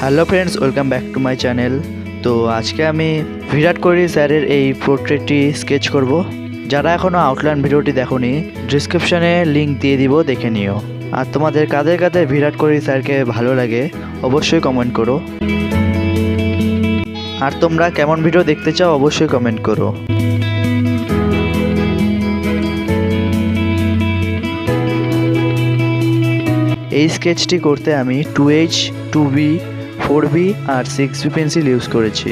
Hello friends, welcome back to my channel. তো আজকে আমি বিরাট কোহলি স্যারের এই পোর্ট্রেটটি স্কেচ করব। যারা এখনও আউটলাইন ভিডিওটি দেখোনি, ডিসক্রিপশনে লিঙ্ক দিয়ে দিব, দেখে নিও। আর তোমাদের কাদের কাদের বিরাট কোহলি স্যারকে ভালো লাগে অবশ্যই কমেন্ট করো। আর তোমরা কেমন ভিডিও দেখতে চাও অবশ্যই কমেন্ট করো। এই স্কেচটি করতে আমি 2H, 2B, 4B আর 6B পেন্সিল ইউজ করেছি।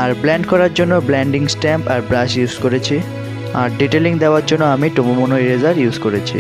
আর ব্লেন্ড করার জন্য ব্লেন্ডিং স্ট্যাম্প আর ব্রাশ ইউজ করেছি। আর ডিটেলিং দেওয়ার জন্য আমি টোমোমোনো ইরেজার ইউজ করেছি।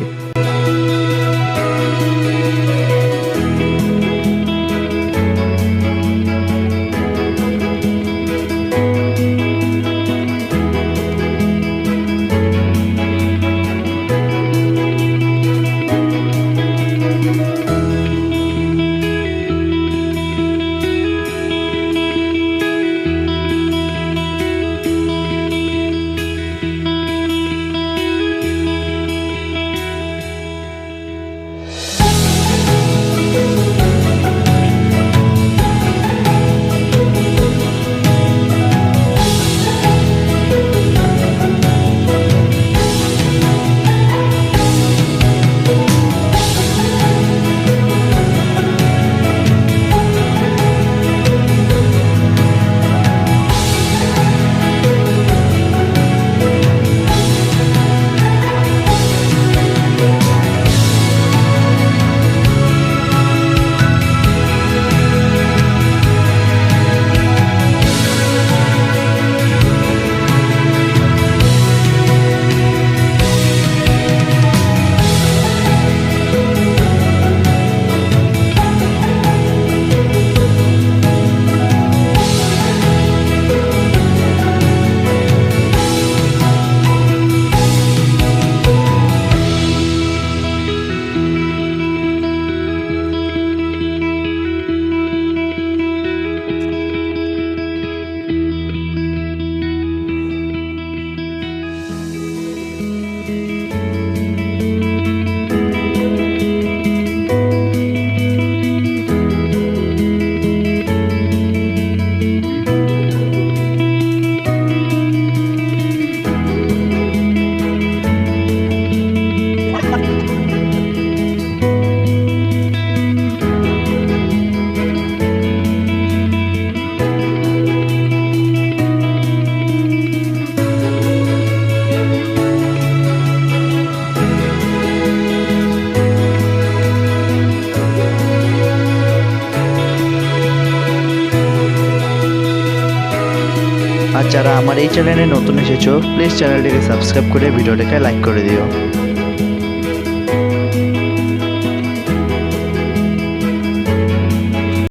আর যারা আমার এই চ্যানেলে নতুন এসেছো, প্লিজ চ্যানেলটিকে সাবস্ক্রাইব করে ভিডিওটাকে লাইক করে দিও।